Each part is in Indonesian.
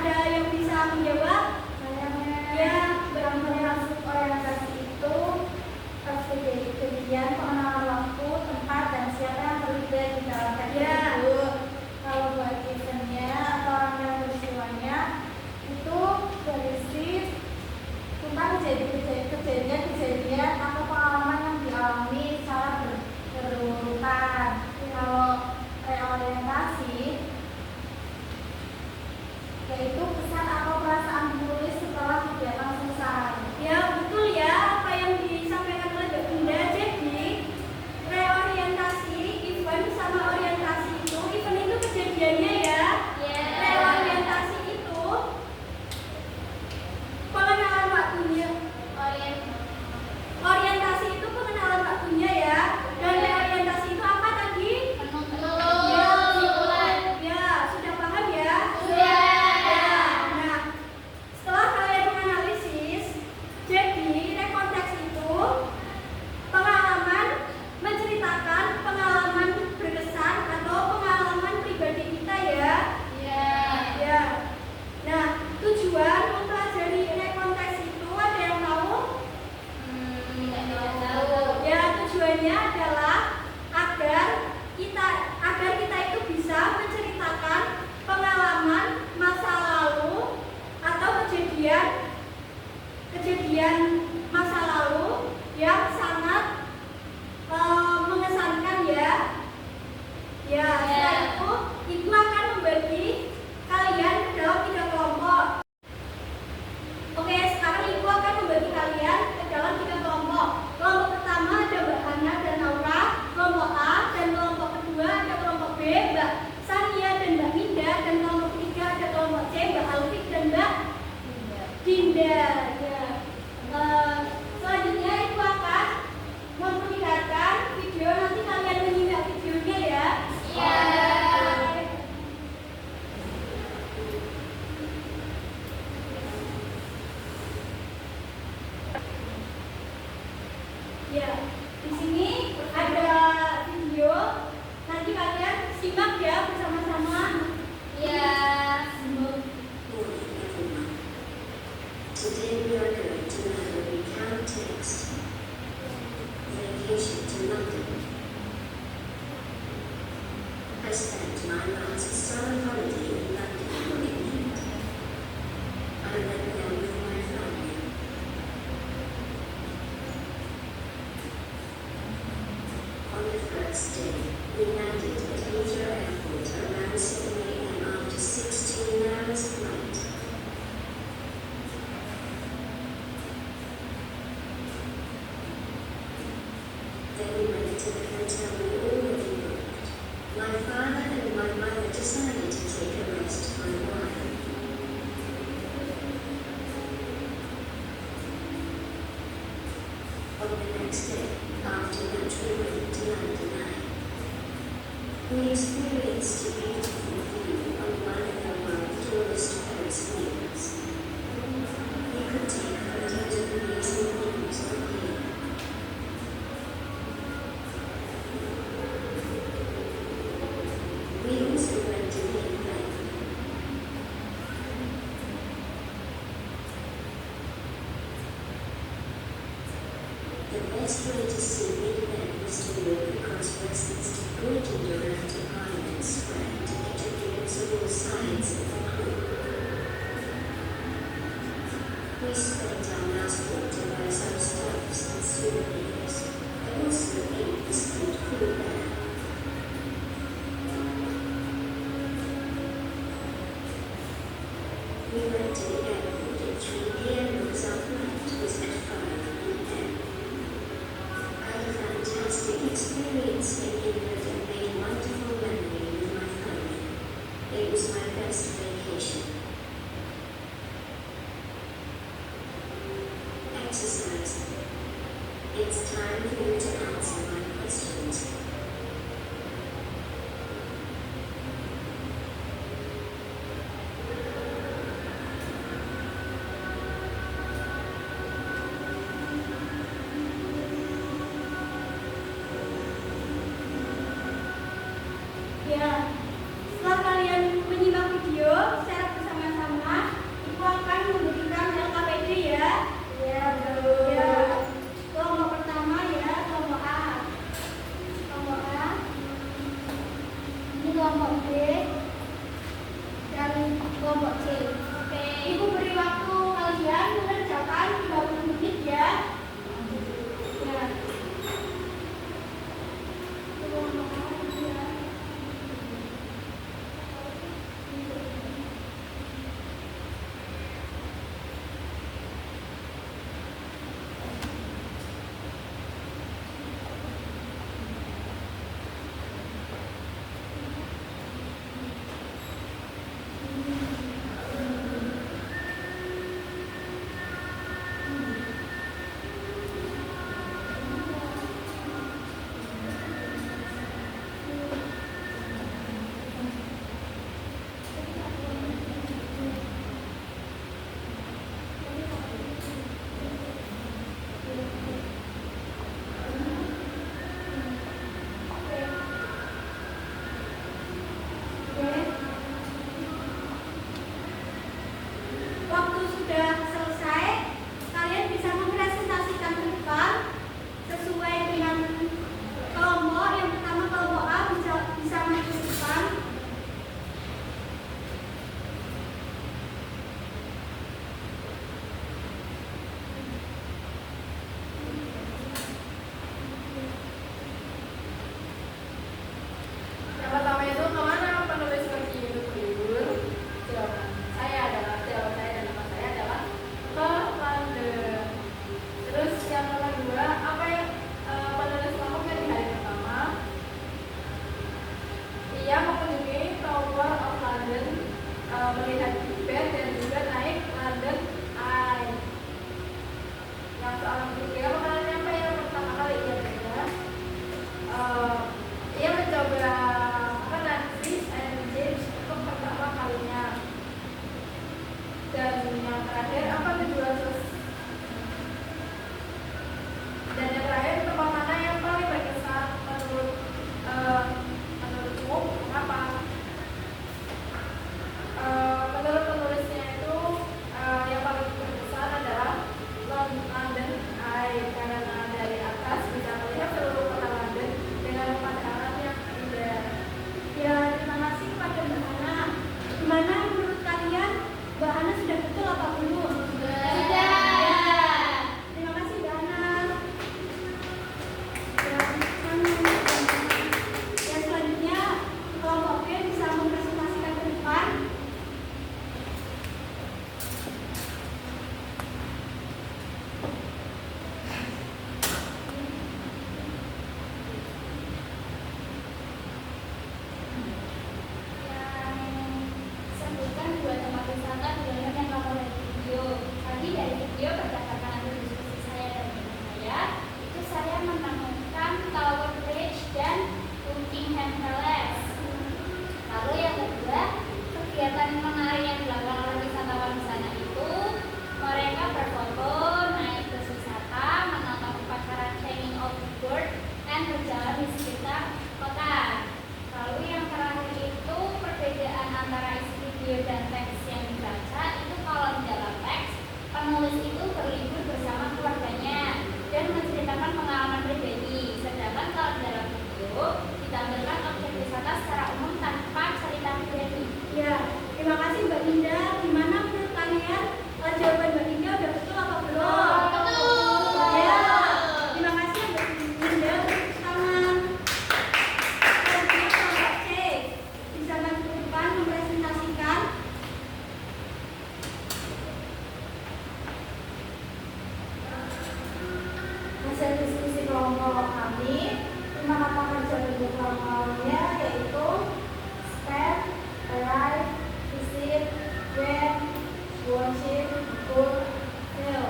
Ada yang bisa menjawab? Ya, masuk orientasi itu kejadian, pengenalan waktu, tempat, dan siapa yang terlibat di dalam tersebut. Kalau buat eventnya atau orang yang peristiwanya itu berisi tentang kejadian atau pengalaman yang dialami secara berurutan. Kalau reorientasi yaitu pesan atau perasaan ditulis setelah kegiatan selesai. Ya, betul ya apa yang disampaikan oleh Mbak Bunda. Jadi reorientasi event sama orientasi itu, event itu kejadiannya ya. Reorientasi itu pengenalan waktunya. Orientasi itu pengenalan waktunya ya. Dan reorientasi itu apa tadi? Ya, sudah paham ya? Nah, setelah kalian menganalisis, jadi rekonteks itu pengalaman, menceritakan pengalaman berkesan atau pengalaman pribadi kita ya. Ya. Nah, tujuan mempelajari rekonteks itu ada yang tahu? Ya, tujuannya adalah agar kita itu bisa menceritakan pengalaman masa lalu atau kejadian masa lalu yang sangat mengesankan ya. Ya, setelah itu Ibu akan membagi kalian ke dalam 3 kelompok. Oke, sekarang Ibu akan membagi kalian ke dalam 3 kelompok. Kelompok pertama ada Mbak Hana dan Naura, kelompok A, dan kelompok kedua ada kelompok B, Mbak Sania dan Mbak Minda, dan kelompok ketiga ada kelompok C, Mbak Alfik dan Mbak Dinda. Ya. Selanjutnya Ibu akan memperlihatkan video, nanti kalian menyimak videonya ya. Ya, di sini ada video, nanti kalian simak ya bersama-sama. Today we are going to learn a recount text. Vacation to London. I spent my last summer holiday in London for England. I went there with my family. On the first day, we landed at Heathrow Airport around 7 a.m. after 16 hours flight. Then we went to the hotel we already booked. My father and my mother decided to take a rest for a while. On the next day, after lunch we went to London Eye. We experienced a beautiful view on one of the world's tallest Ferris wheels. We could take photos of amazing views from here. We also went to Big Ben. The best way to see Big Ben was to walk across Westminster Bridge and around to Parliament Square to get a glimpse of all sides of the group. We spent our last week to buy some stuffs and souvenirs, but also ate the street food there. We went to the airport at 3 p.m. because our flight was at 5 p.m. I had a fantastic experience in England and made a wonderful memory with my family. It was my best vacation. Exercise. It's time for you to answer my questions. Ya, setelah kalian menyimak video secara bersama-sama, melihat Big Ben dan juga naik London Eye. Yang soal ketiga, makanannya apa yang pertama kali ia coba? Ia mencoba makanan fish and chips untuk pertama kalinya. Dan yang terakhir, apa tujuan dan yang terakhir, tempat mana yang paling berkesan menurutmu? Kenapa? Menurut penulisnya itu yang paling berkesan adalah London Eye, karena dari atas bisa melihat seluruh kota London dengan pemandangan yang indah. Ya, terima kasih kepada Mbak Hana. Gimana menurut kalian? Mbak Hana sudah betul apa belum? Sudah. Terima kasih Mbak Hana. Yang selanjutnya kelompok B bisa mempresentasikan ke depan. Sebutkan dua tempat wisata di London yang kamu lihat di video. Tadi dari video berdasarkan hasil diskusi saya dan teman saya, itu saya menemukan Tower Bridge dan Buckingham Palace. Lalu yang kedua, kegiatan menarik yang dilakukan oleh wisatawan di sana itu mereka berfoto, naik bus wisata, menonton upacara Changing of the Bird, dan berjalan di sekitar kota. Lalu yang terakhir itu perbedaan antara isi video dan teks yang dibaca itu kalau di dalam teks penulis itu berlibur bersama keluarganya dan menceritakan pengalaman pribadi, sedangkan kalau di dalam video ditampilkan objek wisata secara umum tanpa cerita pribadi. Ya, terima kasih Mbak Dinda. Gimana menurut kalian? Jawaban Mbak Dinda udah betul apa belum? Betul. Ya, terima kasih Mbak Dinda untuk tangan. Selanjutnya kelompok C bisa maju ke depan mempresentasikan. Hasil diskusi kelompok kami, 5 kata kerja bentuk lawannya yaitu spend, arrive, visit, went, worship, good, fail.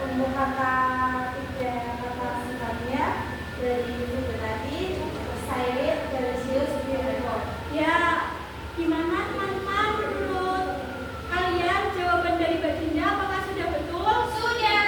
Untuk tiga kata singkatnya dari video tadi, excited, delicious, beautiful. Ya, gimana teman-teman menurut kalian jawaban dari Mbak Dinda apakah sudah betul? Sudah.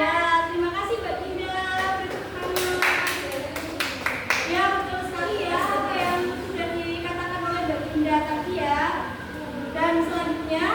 Ya, terima kasih Mbak Dinda. Ya, betul sekali ya apa yang sudah dikatakan oleh Mbak Dinda tadi ya. Dan selanjutnya